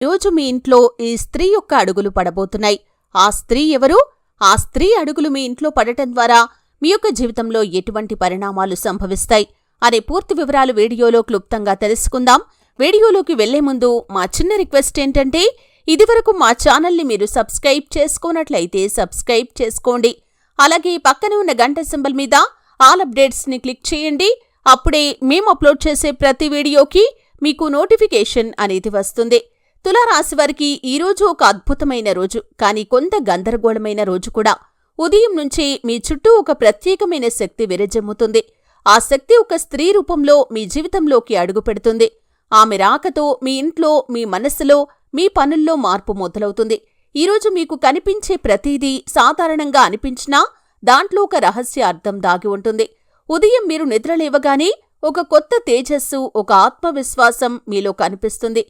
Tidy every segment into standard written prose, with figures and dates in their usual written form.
రోజు మీ ఇంట్లో ఈ స్త్రీ యొక్క అడుగులు పడబోతున్నాయి. ఆ స్త్రీ ఎవరు? ఆ స్త్రీ అడుగులు మీ ఇంట్లో పడటం ద్వారా మీ యొక్క జీవితంలో ఎటువంటి పరిణామాలు సంభవిస్తాయి అనే పూర్తి వివరాలు వీడియోలో క్లుప్తంగా తెలుసుకుందాం. వీడియోలోకి వెళ్లే ముందు మా చిన్న రిక్వెస్ట్ ఏంటంటే, ఇదివరకు మా ఛానల్ని మీరు సబ్స్క్రైబ్ చేసుకోనట్లయితే సబ్స్క్రైబ్ చేసుకోండి. అలాగే పక్కనే ఉన్న గంట సింబల్ మీద ఆల్ అప్డేట్స్ని క్లిక్ చేయండి. అప్పుడే మేము అప్లోడ్ చేసే ప్రతి వీడియోకి మీకు నోటిఫికేషన్ అనేది వస్తుంది. తులారాశి వారికి ఈరోజు ఒక అద్భుతమైన రోజు, కానీ కొంత గందరగోళమైన రోజు కూడా. ఉదయం నుంచి మీ చుట్టూ ఒక ప్రత్యేకమైన శక్తి విరజిమ్ముతుంది. ఆ శక్తి ఒక స్త్రీ రూపంలో మీ జీవితంలోకి అడుగుపెడుతుంది. ఆమె రాకతో మీ ఇంట్లో, మీ మనస్సులో, మీ పనుల్లో మార్పు మొదలవుతుంది. ఈరోజు మీకు కనిపించే ప్రతిదీ సాధారణంగా అనిపించినా దాంట్లో ఒక రహస్య అర్థం దాగి ఉంటుంది. ఉదయం మీరు నిద్రలేవగానే ఒక కొత్త తేజస్సు, ఒక ఆత్మవిశ్వాసం మీలో కనిపిస్తుంది.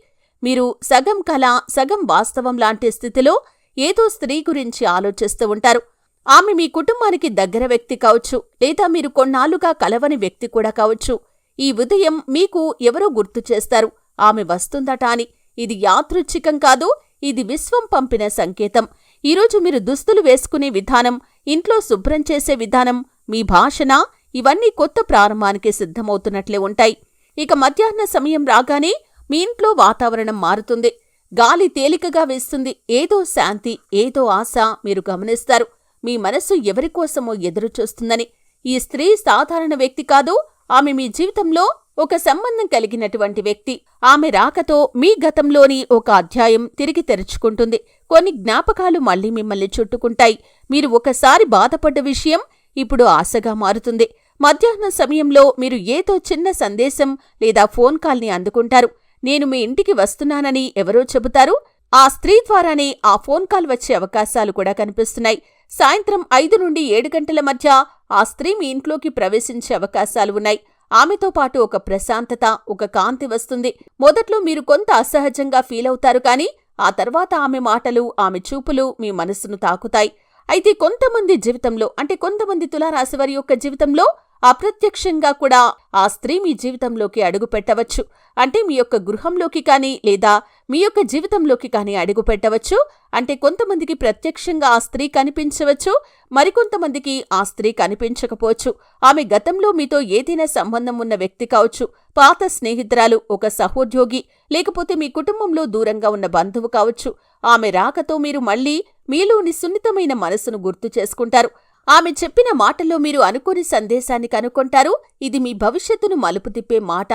మీరు సగం కల, సగం వాస్తవం లాంటి స్థితిలో ఏదో స్త్రీ గురించి ఆలోచిస్తూ ఉంటారు. ఆమె మీ కుటుంబానికి దగ్గర వ్యక్తి కావచ్చు, లేదా మీరు కొన్నాళ్లుగా కలవని వ్యక్తి కూడా కావచ్చు. ఈ ఉదయం మీకు ఎవరో గుర్తు చేస్తారు, ఆమె వస్తుందట అని. ఇది యాదృచ్ఛికం కాదు, ఇది విశ్వం పంపిన సంకేతం. ఈరోజు మీరు దుస్తులు వేసుకునే విధానం, ఇంట్లో శుభ్రం చేసే విధానం, మీ భాషణ, ఇవన్నీ కొత్త ప్రారంభానికి సిద్ధమవుతున్నట్లే ఉంటాయి. ఇక మధ్యాహ్న సమయం రాగానే మీ ఇంట్లో వాతావరణం మారుతుంది. గాలి తేలికగా వేస్తుంది. ఏదో శాంతి, ఏదో ఆశ మీరు గమనిస్తారు. మీ మనస్సు ఎవరికోసమో ఎదురుచూస్తుందని. ఈ స్త్రీ సాధారణ వ్యక్తి కాదు, ఆమె మీ జీవితంలో ఒక సంబంధం కలిగినటువంటి వ్యక్తి. ఆమె రాకతో మీ గతంలోని ఒక అధ్యాయం తిరిగి తెరుచుకుంటుంది. కొన్ని జ్ఞాపకాలు మళ్లీ మిమ్మల్ని చుట్టుకుంటాయి. మీరు ఒకసారి బాధపడ్డ విషయం ఇప్పుడు ఆశగా మారుతుంది. మధ్యాహ్నం సమయంలో మీరు ఏదో చిన్న సందేశం లేదా ఫోన్ కాల్ని అందుకుంటారు. నేను మీ ఇంటికి వస్తున్నానని ఎవరో చెబుతారు. ఆ స్త్రీ ద్వారానే ఆ ఫోన్ కాల్ వచ్చే అవకాశాలు కూడా కనిపిస్తున్నాయి. సాయంత్రం 5 నుండి 7 గంటల మధ్య ఆ స్త్రీ మీ ఇంట్లోకి ప్రవేశించే అవకాశాలు ఉన్నాయి. ఆమెతో పాటు ఒక ప్రశాంతత, ఒక కాంతి వస్తుంది. మొదట్లో మీరు కొంత అసహజంగా ఫీల్ అవుతారు, కానీ ఆ తర్వాత ఆమె మాటలు, ఆమె చూపులు మీ మనసును తాకుతాయి. అయితే కొంతమంది జీవితంలో, అంటే కొంతమంది తులారాశివారి యొక్క జీవితంలో అప్రత్యక్షంగా కూడా ఆ స్త్రీ మీ జీవితంలోకి అడుగు పెట్టవచ్చు. అంటే మీ యొక్క గృహంలోకి కానీ, లేదా మీ యొక్క జీవితంలోకి కానీ అడుగు పెట్టవచ్చు. అంటే కొంతమందికి ప్రత్యక్షంగా ఆ స్త్రీ కనిపించవచ్చు, మరికొంతమందికి ఆ స్త్రీ కనిపించకపోవచ్చు. ఆమె గతంలో మీతో ఏదైనా సంబంధం ఉన్న వ్యక్తి కావచ్చు, పాత స్నేహితురాలు, ఒక సహోద్యోగి, లేకపోతే మీ కుటుంబంలో దూరంగా ఉన్న బంధువు కావచ్చు. ఆమె రాకతో మీరు మళ్లీ మీలోని సున్నితమైన మనసును గుర్తు చేసుకుంటారు. ఆమె చెప్పిన మాటల్లో మీరు అనుకోని సందేశాన్ని కనుక్కుంటారు. ఇది మీ భవిష్యత్తును మలుపు తిప్పే మాట.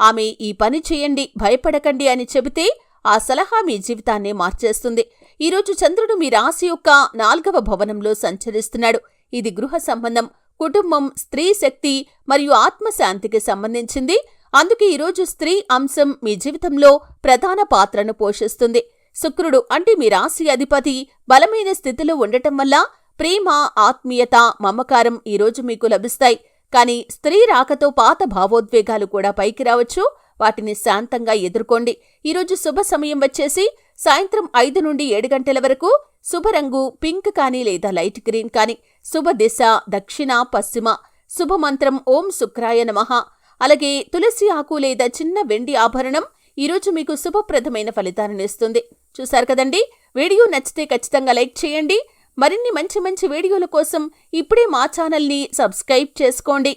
ఆమె ఈ పని చేయండి, భయపడకండి అని చెబితే ఆ సలహా మీ జీవితాన్నే మార్చేస్తుంది. ఈరోజు చంద్రుడు మీ రాశి యొక్క 4వ భవనంలో సంచరిస్తున్నాడు. ఇది గృహ సంబంధం, కుటుంబం, స్త్రీ శక్తి మరియు ఆత్మశాంతికి సంబంధించింది. అందుకే ఈరోజు స్త్రీ అంశం మీ జీవితంలో ప్రధాన పాత్రను పోషిస్తుంది. శుక్రుడు, అంటే మీ రాశి అధిపతి, బలమైన స్థితిలో ఉండటం వల్ల ప్రేమ, ఆత్మీయత, మమకారం ఈరోజు మీకు లభిస్తాయి. కానీ స్త్రీ రాకతో పాత భావోద్వేగాలు కూడా పైకి రావచ్చు. వాటిని శాంతంగా ఎదుర్కోండి. ఈరోజు శుభ సమయం వచ్చేసి సాయంత్రం 5 నుండి 7 గంటల వరకు. శుభరంగు పింక్ కానీ లేదా లైట్ గ్రీన్ కానీ. శుభ దిశ దక్షిణ, పశ్చిమ. శుభమంత్రం ఓం శుక్రాయ నమః. అలాగే తులసి ఆకు లేదా చిన్న వెండి ఆభరణం ఈరోజు మీకు శుభప్రదమైన ఫలితాలను ఇస్తుంది. చూశారు కదండి. వీడియో నచ్చితే ఖచ్చితంగా లైక్ చేయండి. మరిన్ని మంచి మంచి వీడియోల కోసం ఇప్పుడే మా ఛానల్ని సబ్స్క్రైబ్ చేసుకోండి.